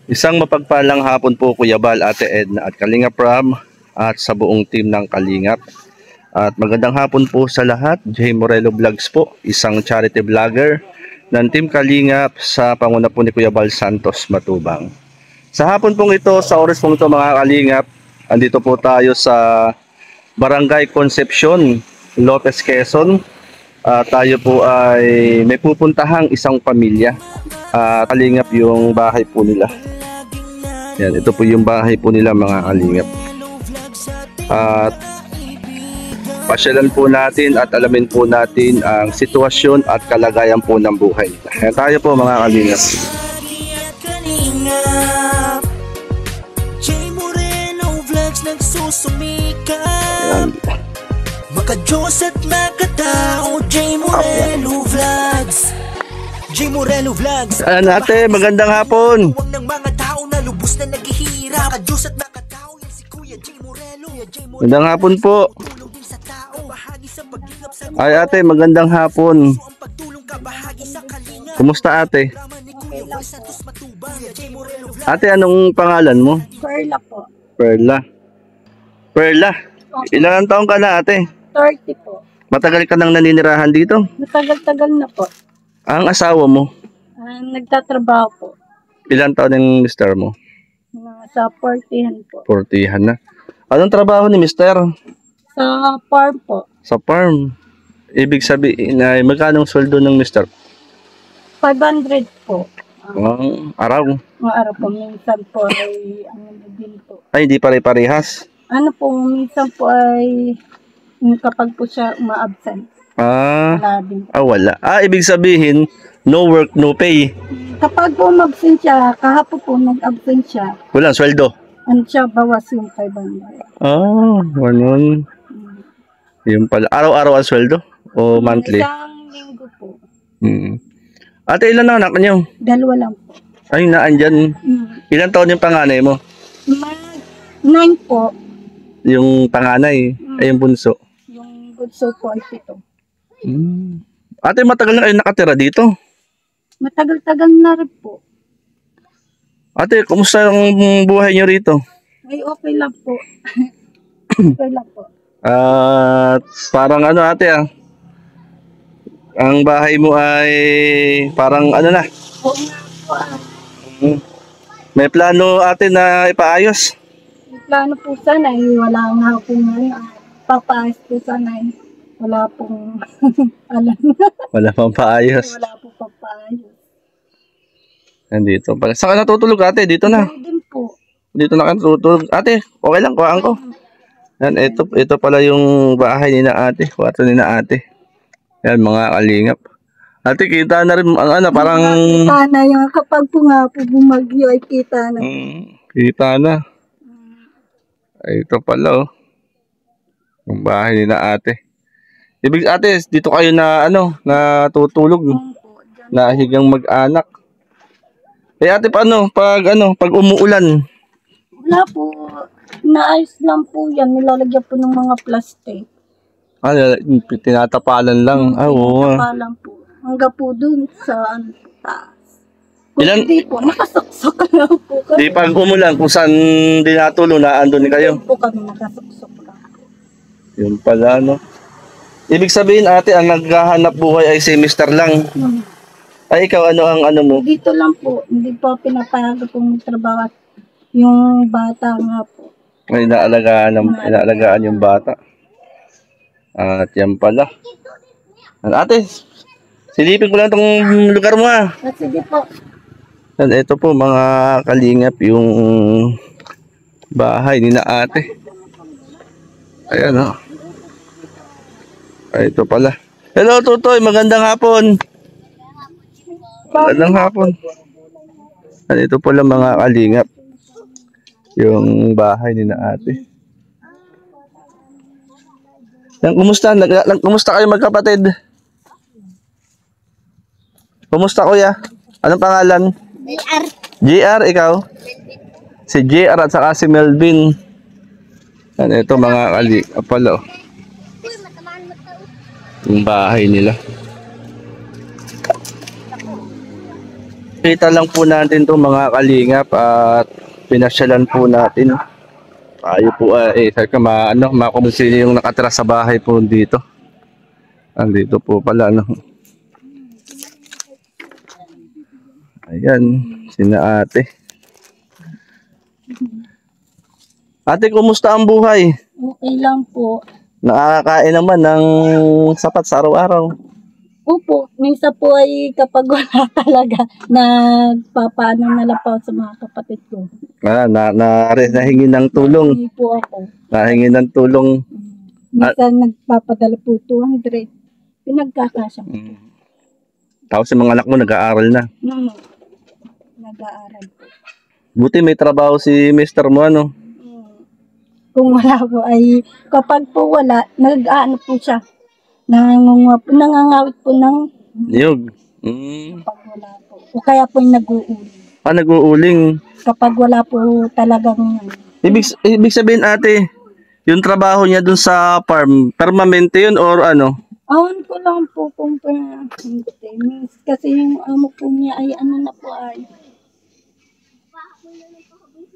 Isang mapagpalang hapon po Kuya Bal, Ate Edna at Kalingap Ram at sa buong team ng Kalingap. At magandang hapon po sa lahat. J. Morelo Vlogs po, isang charity vlogger ng Team Kalingap sa panguna po ni Kuya Bal Santos Matubang. Sa hapon pong ito, sa oras pong ito mga Kalingap, andito po tayo sa Barangay Concepcion, Lopez, Quezon. Tayo po ay may pupuntahang isang pamilya. Kalingap yung bahay po nila. Yan, ito po yung bahay po nila mga Kalingap. At pasyalan po natin at alamin po natin ang sitwasyon at kalagayan po ng buhay. Yan tayo po mga Kalingap. Yan. Maka-Diyos at makatao, J. Morelo Vlogs. J. Morelo Vlogs. Ate, magandang hapon. Huwag ng mga tao na lubos na naghihirap. Maka-Diyos at makatao, yan si Kuya J. Morelo. Magandang hapon po. Ay ate, magandang hapon. Kumusta ate? Ate, anong pangalan mo? Perla po. Perla. Perla, ilang taon ka na ate? 30 po. Matagal ka nang naninirahan dito? Matagal-tagal na po. Ang asawa mo? Nagtatrabaho po. Ilang taon ng mister mo? Sa 40 po. 40 na. Anong trabaho ni mister? Sa farm po. Sa farm. Ibig sabihin ay magkano ang sweldo ng mister? 500 po. Ang araw. Mga araw po. Minsan po ay ano din po. Ay, di pare-parehas. Ano po, minsan po ay kapag po siya uma-absent. Wala din. Wala. Ibig sabihin, no work, no pay. Kapag po umabsent siya, kahapon po nag-absent siya, Walang sweldo. ano siya, bawas yung 500. Ganun. Yung pala. Araw-araw ang sweldo? O monthly? Isang linggo po. Ate, ilan na anak niyo? 2 lang po. Ay, naandyan. Ilan taon yung panganay mo? 9 po. Yung panganay, ay yung bunso. Yung bunso po ay 7. Ate, matagal na kayo nakatira dito? Matagal-tagal na rin po. Ate, kumusta ang buhay niyo rito? Ay, okay lang po. Okay lang po. Parang ano ate ang bahay mo ay parang ano na? Oo nga po May plano ate na ipaayos? May plano po sana wala nga po nga. Papaayos po sana wala pong alam. Wala pang paayos. Wala po papaayos. Nandito pala. Saan ka natutulog ate? Dito na. Din po. Dito na ka natutulog. Ate, okay lang. Kuhaan ko. Yan, ito pala yung bahay ni na ate. Kwarto ni na ate. Yan, mga Kalingap. Ate, kita na rin ang parang... Kita na yung kapag po nga po bumagyo ay kita na. Kita na. Ay, ito pala yung bahay ni na ate. Ibig ate, dito kayo na natutulog. Na higang mag-anak. Ate, paano? Pag umuulan? Wala po. Naayos lang po yan. Nilalagyan po ng mga plastic. Tinatapalan lang. Oo. Tinatapalan po. Hanggang po dun sa taas. Ilan? Hindi po. Nakasuksok lang po. Di pag umulan, kung saan dinatulong na andun kayo? Po kami nakasuksok lang. Yun pala, no? Ibig sabihin, ate, ang naghahanap buhay ay si Mr. lang. Ay, ikaw, ano ang ano mo? Dito lang po. Hindi po pinapayagan pong trabaho. Yung bata nga po. Ay, inaalagaan yung bata. At yan pala. Ate, silipin ko lang itong lugar mo Sige po. At ito po mga Kalingap yung bahay ni na ate. Ayan Ay, ito pala. Hello, Tutoy. Magandang hapon. Magandang hapon. At ito pala mga Kalingap yung bahay ni na ate. Kumusta kayo magkapatid? Kumusta kuya? Anong pangalan? JR. JR, ikaw? Si JR at saka si Melvin. Ito mga Kalingap pala. Yung bahay nila. Kita lang po natin to mga kalingap at pinasyalan po natin. Tayo po ay makumusili yung nakatira sa bahay po dito. Andito po pala Ayan, sina ate. Ate, kumusta ang buhay? Okay lang po. Nakakakain naman ng sapat sa araw-araw. Opo, minsan po ay kapag wala talaga, nagpapaano na lang po sa mga kapatid ko. Nahingi ng tulong. Hindi po ako. Nahingi ng tulong. Minsan nagpapadala po 200. Pinagkakasya ko. Tapos yung mga anak mo nag-aaral na. Nag-aaral po. Buti may trabaho si mister mo, ano? Kung wala po ay, kapag po wala, nag-ano po siya. Nangangawit po ng Niyog. kapag wala po. O kaya po yung nag-uuling. Nag-uuling. Kapag wala po talagang Ibig sabihin ate, yung trabaho niya dun sa farm, permanente yun or ano? awan ko lang po kung hindi. Kasi yung amo po niya ay ano na po ay.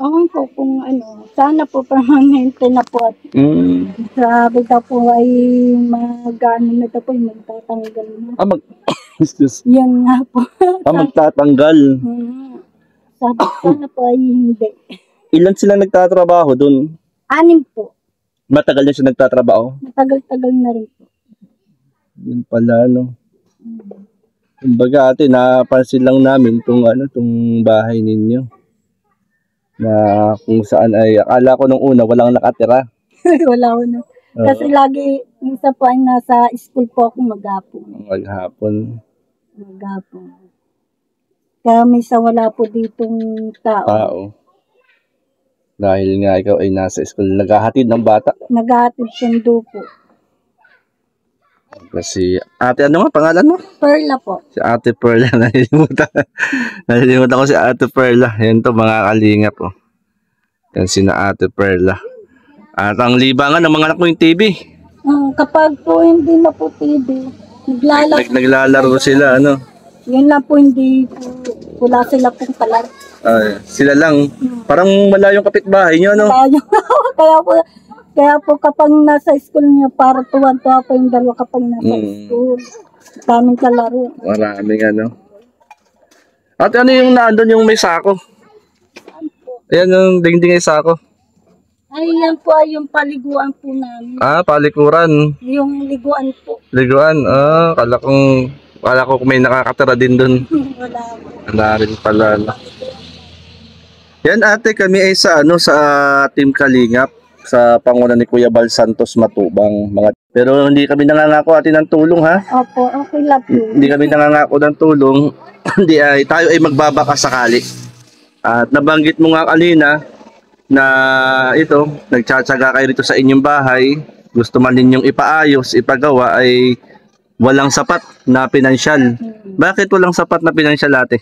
Awan ko kung ano. Sana po permanente na po. At sabi daw po ay mag-ano na daw po. Magtatanggal na. Yan nga po. Magtatanggal. Sabi sana po ay hindi. Ilan sila nagtatrabaho dun? 6 po. Matagal na siya nagtatrabaho? Matagal-tagal na rin po. Yun pala, no? Kumbaga ate, napansin lang namin tong bahay ninyo. Na kung saan ay, akala ko nung una walang nakatira. Wala ko na. Kasi lagi, minsan po ay nasa school po ako maghapon. Maghapon. Kaya minsan wala po ditong tao. Dahil nga ikaw ay nasa school, naghahatid ng bata. Naghahatid sundo po. Kasi ate, ano nga pangalan mo? Perla po. Si Ate Perla. Nalilimutan ko si Ate Perla. Yan to mga kalingap po. Yan sina Ate Perla. At ang libangan ng mga anak mo yung TV. Kapag po hindi na po TV, Naglalaro sila, ano? Yun lang po hindi po, wala sila pong palaro. Sila lang. Parang malayong kapitbahay nyo, no? Kaya po kapag nasa school niya, para tuwan-tuwa po yung dalawa kapag nasa school. Daming kalaro. Maraming ano. At ano yung naandun yung may sako? Ayan yung dingding ay sako. Ay, yan po ay yung paliguan po namin. Palikuran. Yung liguan po. Liguan. Kala ko may nakakatira din dun. Wala po. Wala rin pala. No? Yan ate, kami ay sa Team Kalingap. Sa panguna ni Kuya Bal Santos Matubang. Pero hindi kami nangangako ate ng tulong, ha? Opo, okay lang po. Hindi kami nangangako ng tulong. Tayo ay magbabaka sakali. At nabanggit mo nga kanina na ito, nagtsatsaga kayo rito sa inyong bahay. Gusto man ninyong ipaayos, ipagawa ay walang sapat na pinansyal. Bakit walang sapat na pinansyal ate?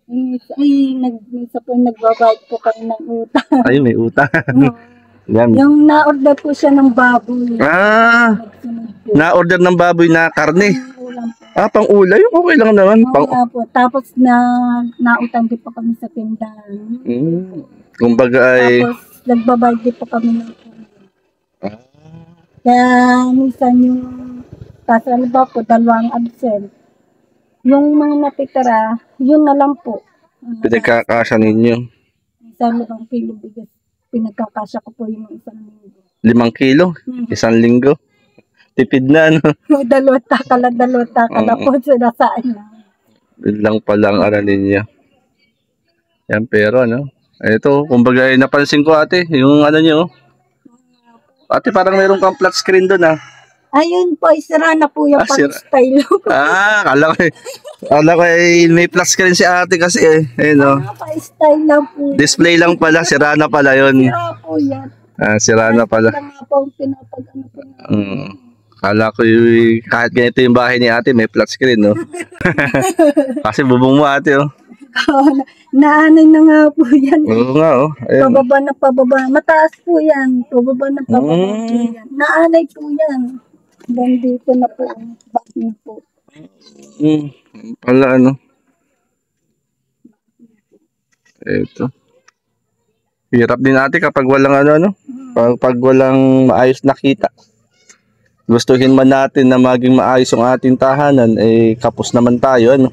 Minsan po nagbabayad po kami ng utang. Ay, may utang. Yan. Yung na-order po siya ng baboy. Na-order ng baboy na karne. Ulam po. Pang ulay? Okay lang naman. Po. Tapos nautang din po kami sa tindahan. Kumbaga ay... Tapos nagbabayad din po kami ng utang. Kaya minsan yung... Kasi ano ba po, 2 absent. Yung mga natitira, yun na lang po. Pinagkakasya ninyo. Minsan 5 kilo bigas. Pinagkakasya ko po yung 1 linggo. 5 kilo? 1 linggo? Tipid na, no? 2 takala po sinasaan na. Yun lang palang ninyo. Yan, pero ano? Ito, kumbaga napansin ko ate, yung nyo. Ate, parang mayroon kang flat screen doon, ha? Ayun po, sira na po yung pag-style. Kala ko may plus screen si ate kasi Ayun, no? Pa-style lang po. Display lang pala, sira na pala yun. Sira po yan. Sira na pala. Sira nga po ang pinapag-ano po. Kala ko kahit ganito yung bahay ni ate, may flat screen, no? Kasi bubong mo ate, oh. Naanay na nga po yan. Oo nga, oh. Ayun. Pababa na pababa. Mataas po yan. Pababa na pababa po yan. Naanay po yan. Dito na po. Back na po. Pala, ano? Ito. Hirap din ate kapag walang pag walang maayos na kita. Gustuhin man natin na maging maayos yung ating tahanan, eh kapos naman tayo, ano.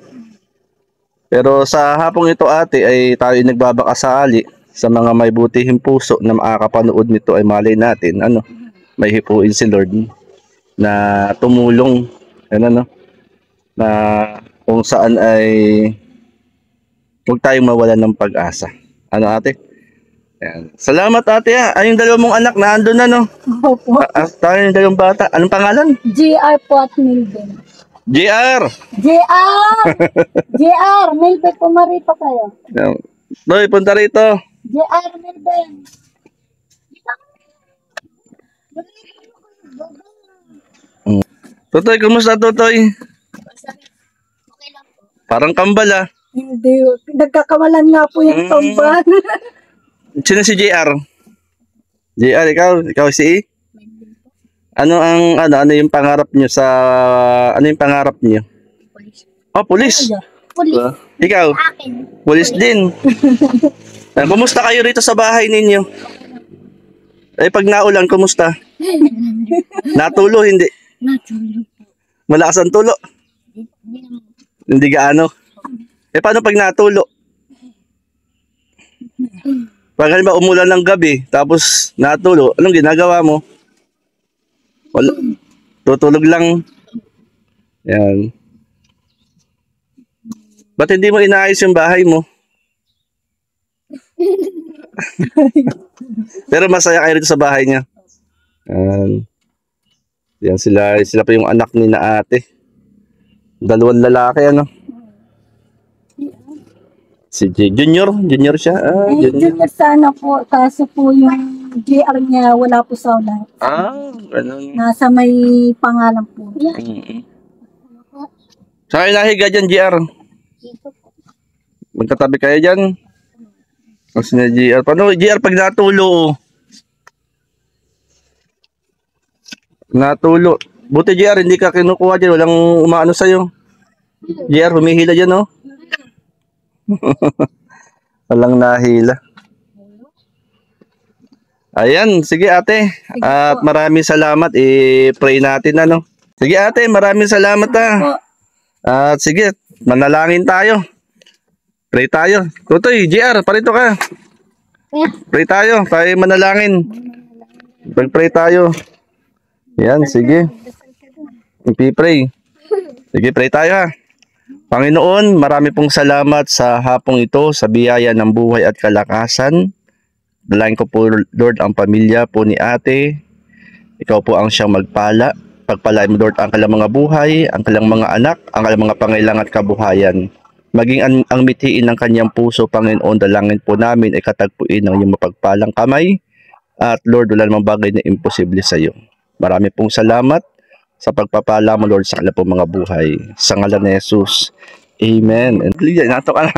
Pero sa hapong ito ate, ay tayo nagbabakasakali sa mga may butihing puso na makakapanood nito, ay malay natin, may hipuin si Lord na tumulong, ano, na kung saan ay huwag tayong mawalan ng pag-asa. Ano ate? Ayan. Salamat ate ha. Ay, yung dalawa mong anak na andun na, no? Opo. Tayo yung dalawang bata. Anong pangalan? GR po at Milben. JR! JR! JR! Milben, pumarito kayo. Ayan. Noy, punta rito. JR Milben. Totoy, kumusta Totoy? Parang kambal ah. Hindi, nagkakawalan nga po yung tamban. Sino si JR? JR, ikaw si ano yung pangarap niyo sa ano yung pangarap niyo? Oh, pulis. Pulis. Ikaw? Akin. Pulis din. Kumusta kayo rito sa bahay ninyo? Eh pag naulan, kumusta? Natulo hindi? Natulog. Malakas ang tulo? Hindi gaano. Eh paano pag natulo? Pag halimbawa umulan ng gabi, tapos natulo, anong ginagawa mo? Wala. Tutulog lang. Yan. Ba't hindi mo inaayos yung bahay mo? Pero masaya kayo rito sa bahay niya. Yan sila pa yung anak ni na ate. Dalawang lalaki Si Junior siya. Junior sana po, kaso po yung GR niya wala po sa ulan. Ganun. Nasa may pangalan po. Saan kayo nahiga dyan, GR? Magkatabi kayo dyan? Kasi na GR. Paano GR pag natulo? Natulo. Buti GR, hindi ka kinukuha dyan. Walang umaano sa'yo. GR, humihila dyan, no? Walang nahila. Ayan, sige ate. At maraming salamat. I-pray natin, Sige ate, maraming salamat At sige, manalangin tayo. Pray tayo. Tutoy, GR, parito ka. Pray tayo, manalangin. Pag-pray tayo. Yan, sige. Ipi-pray. Sige, pray tayo ha. Panginoon, marami pong salamat sa hapong ito, sa biyaya ng buhay at kalakasan. Dalayan ko po, Lord, ang pamilya po ni ate. Ikaw po ang siyang magpala. Pagpalain mo, Lord, ang kanilang mga buhay, ang kanilang mga anak, ang kanilang mga pangailangan at kabuhayan. Maging ang mithiin ng kanyang puso, Panginoon, dalangin po namin ay katagpuin ng iyong mapagpalang kamay. At Lord, wala namang bagay na imposible sa iyo. Marami pong salamat sa pagpapala mo, Lord, sa kanilang pong mga buhay. Sa ngalan ni Jesus. Amen. And please, nato ka na.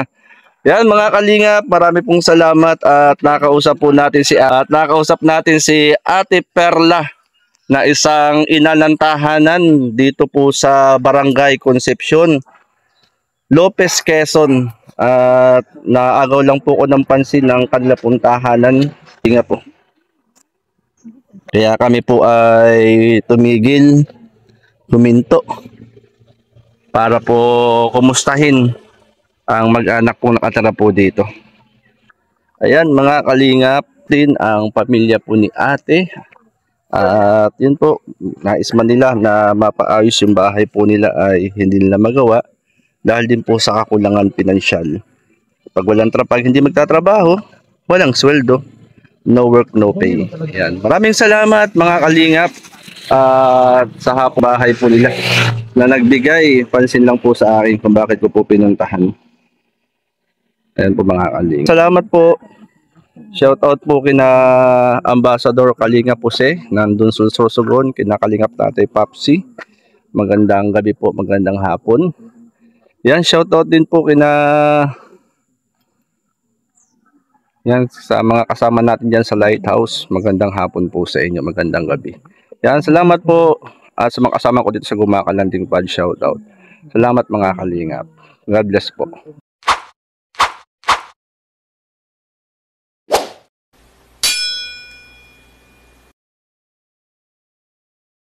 Yan mga kalingap, marami pong salamat at nakausap natin si Ate Perla na isang ina ng tahanan dito po sa Barangay Concepcion, Lopez, Quezon. At naagaw lang po ko ng pansin ng kanila pong tahanan. Tinga po. Kaya kami po ay huminto para po kumustahin ang mag-anak po nakatira po dito. Ayan mga kalingap din ang pamilya po ni ate. At yun po, nais man nila na mapaayos yung bahay po nila ay hindi nila magawa dahil din po sa kakulangan pinansyal. Pag hindi magtatrabaho, walang sweldo. No work, no pay. Ayan. Maraming salamat mga kalingap at sa hapong bahay po nila na nagbigay pansin lang po sa akin kung bakit ko po pinuntahan. Ayan po mga kalingap. Salamat po. Shout out po kina Ambassador Kalingap Jose, nandun sa Sorsogon, kina Kalingap Tatay Papsi. Magandang gabi po, magandang hapon. Yan, shout out din po yan sa mga kasama natin dyan sa Lighthouse. Magandang hapon po sa inyo, magandang gabi. Yan, salamat po. At sa mga kasama ko dito sa Gumakalanding Pad, shout out. Salamat mga kalingap. God bless po.